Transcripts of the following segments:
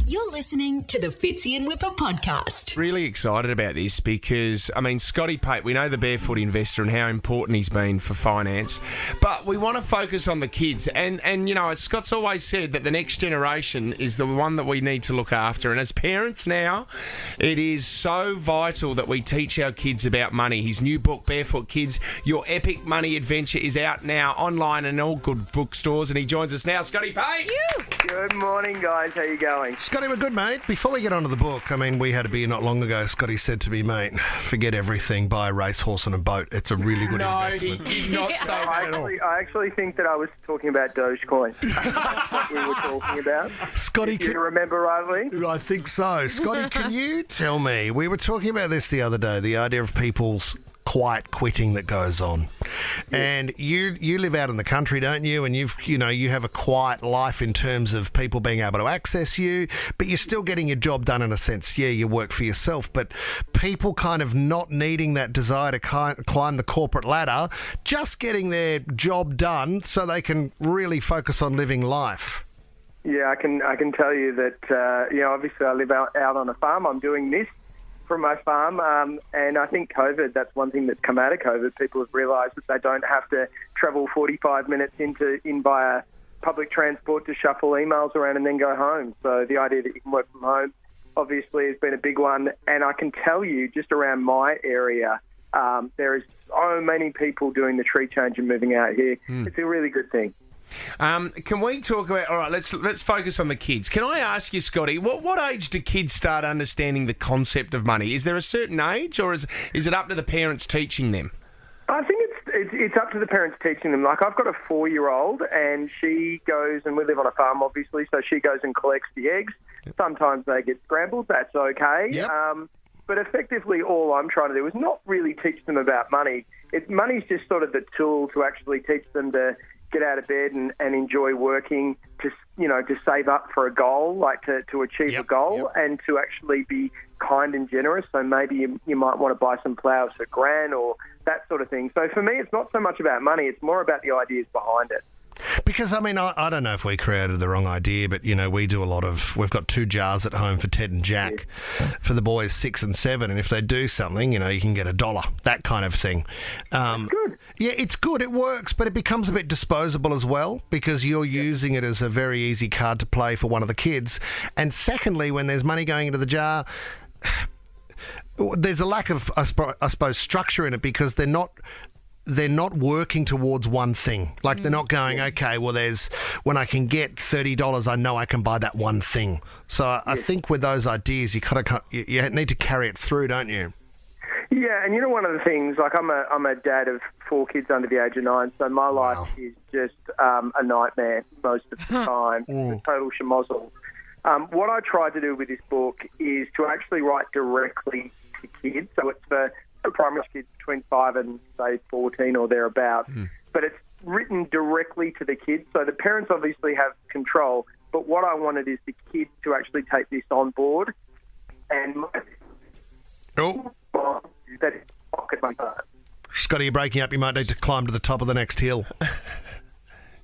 You're listening to the Fitzy and Whipper podcast. Really excited about this because, Scotty Pape, we know the Barefoot Investor and how important he's been for finance, but we want to focus on the kids. And as Scott's always said, that the next generation is the one that we need to look after. And as parents now, it is so vital that we teach our kids about money. His new book, Barefoot Kids, Your Epic Money Adventure, is out now online and all good bookstores. And he joins us now. Scotty Pape! Good morning, guys. How you going? Scotty, we're good, mate. Before we get onto the book, we had a beer not long ago. Scotty said to me, mate, forget everything, buy a racehorse and a boat. It's a really good investment. No, he did not say that at all. I actually think that I was talking about Dogecoin. That's what we were talking about. Scotty, If you remember rightly? I think so. Scotty, can you tell me, we were talking about this the other day, the idea of people's quiet quitting that goes on. And you live out in the country, don't you? And you have a quiet life in terms of people being able to access you, but you're still getting your job done in a sense. Yeah, you work for yourself, but people kind of not needing that desire to climb the corporate ladder, just getting their job done so they can really focus on living life. Yeah, I can tell you that, obviously I live out on a farm. I'm doing this from my farm, and I think COVID, that's one thing that's come out of COVID. People have realised that they don't have to travel 45 minutes in via public transport to shuffle emails around and then go home. So the idea that you can work from home obviously has been a big one. And I can tell you, just around my area, there is so many people doing the tree change and moving out here. It's a really good thing. Can we talk about... All right, let's focus on the kids. Can I ask you, Scotty, what age do kids start understanding the concept of money? Is there a certain age, or is it up to the parents teaching them? I think it's up to the parents teaching them. Like, I've got a 4-year-old, and she goes, and we live on a farm, obviously, so she goes and collects the eggs. Sometimes they get scrambled. That's okay. Yep. But effectively, all I'm trying to do is not really teach them about money. Money's just sort of the tool to actually teach them to get out of bed and enjoy working, to save up for a goal, like to achieve a goal, and to actually be kind and generous. So maybe you might want to buy some flowers for Gran or that sort of thing. So for me, it's not so much about money, it's more about the ideas behind it. Because, I don't know if we created the wrong idea, but, we've got 2 jars at home for Ted and Jack, for the boys 6 and 7, and if they do something, you can get $1, that kind of thing. Good. Yeah, it's good, it works, but it becomes a bit disposable as well, because you're using it as a very easy card to play for one of the kids. And secondly, when there's money going into the jar, there's a lack of, I suppose, structure in it, because they're not working towards one thing. Like, they're not going, okay, well, when I can get $30, I know I can buy that one thing. So I think with those ideas, you need to carry it through, don't you? Yeah, and one of the things, like, I'm a dad of 4 kids under the age of 9, so my life is just a nightmare most of the time. It's a total schmozzle. What I tried to do with this book is to actually write directly to kids. So it's for primary kids between 5 and, say, 14 or thereabouts. But it's written directly to the kids. So the parents obviously have control. But what I wanted is the kids to actually take this on board. And that is pocket my heart. Scotty, you're breaking up. You might need to climb to the top of the next hill.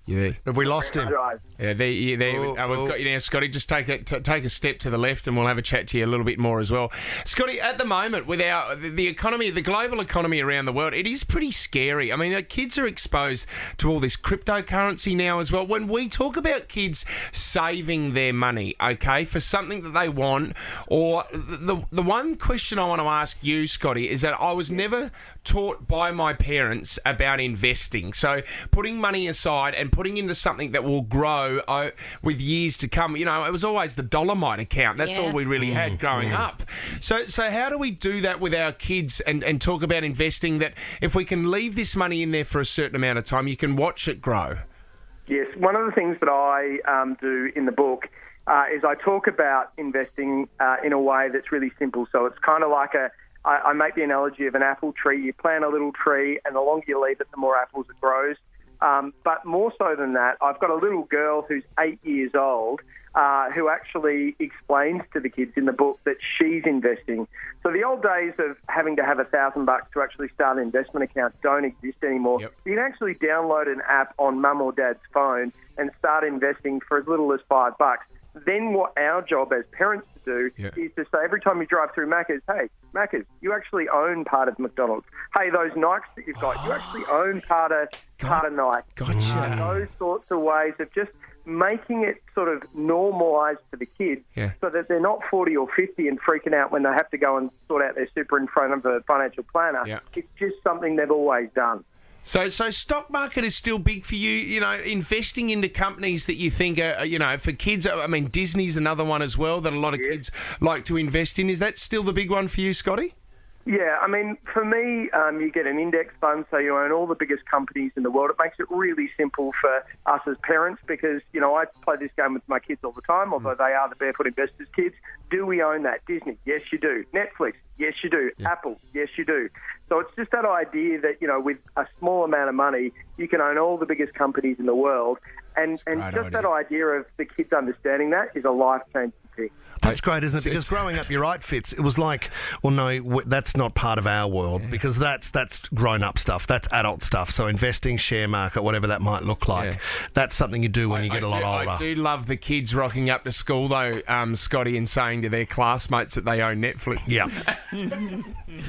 Yeah. Have we lost him? Yeah, we've got you now, Scotty. Just take a step to the left, and we'll have a chat to you a little bit more as well. Scotty, at the moment, with the economy, the global economy around the world, it is pretty scary. The kids are exposed to all this cryptocurrency now as well. When we talk about kids saving their money, okay, for something that they want, or the one question I want to ask you, Scotty, is that I was never taught by my parents about investing. So putting money aside and putting into something that will grow with years to come. It was always the Dolomite account. That's all we really had growing up. So how do we do that with our kids and talk about investing, that if we can leave this money in there for a certain amount of time, you can watch it grow? Yes, one of the things that I do in the book is I talk about investing in a way that's really simple. So it's kind of like I make the analogy of an apple tree. You plant a little tree, and the longer you leave it, the more apples it grows. But more so than that, I've got a little girl who's 8 years old who actually explains to the kids in the book that she's investing. So the old days of having to have $1,000 to actually start an investment account don't exist anymore. Yep. You can actually download an app on mum or dad's phone and start investing for as little as $5. Then what our job as parents to do is to say every time you drive through Macca's, hey, Macca's, you actually own part of McDonald's. Hey, those Nikes that you've got, you actually own part of Nike. Gotcha. Those sorts of ways of just making it sort of normalised to the kids so that they're not 40 or 50 and freaking out when they have to go and sort out their super in front of a financial planner. Yeah. It's just something they've always done. So stock market is still big for you, you know, investing into companies that you think are, you know, for kids. I mean, Disney's another one as well that a lot of kids like to invest in. Is that still the big one for you, Scotty? Yeah, I mean, for me, you get an index fund, so you own all the biggest companies in the world. It makes it really simple for us as parents because, you know, I play this game with my kids all the time, although they are the Barefoot Investors kids. Do we own that? Disney? Yes, you do. Netflix? Yes, you do. Apple? Yes, you do. So it's just that idea that, you know, with a small amount of money, you can own all the biggest companies in the world. And just that idea of the kids understanding that is a life-changing thing. That's great, isn't it? Because growing up, you're right, Fitz. It was like, well, no, that's not part of our world because that's grown-up stuff. That's adult stuff. So investing, share market, whatever that might look like, that's something you do when you get a lot older. I do love the kids rocking up to school, though, Scotty, and saying to their classmates that they own Netflix. Yeah.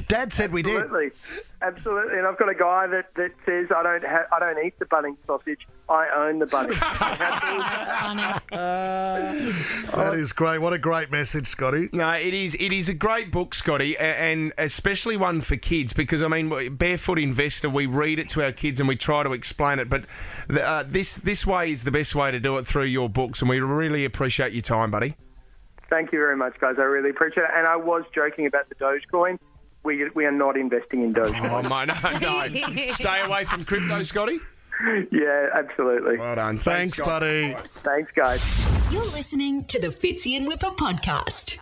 Dad said we did. Absolutely, and I've got a guy that says I don't eat the Bunnings sausage. I own the Bunnings. That's funny. That is great. What a great message, Scotty. No, it is. It is a great book, Scotty, and especially one for kids because I mean, Barefoot Investor. We read it to our kids and we try to explain it, but this way is the best way to do it through your books, and we really appreciate your time, buddy. Thank you very much, guys. I really appreciate it. And I was joking about the Dogecoin. We are not investing in Dogecoin. Oh, no. Stay away from crypto, Scotty. Yeah, absolutely. Well done. Thanks, buddy. Thanks, guys. You're listening to the Fitzy and Whipper podcast.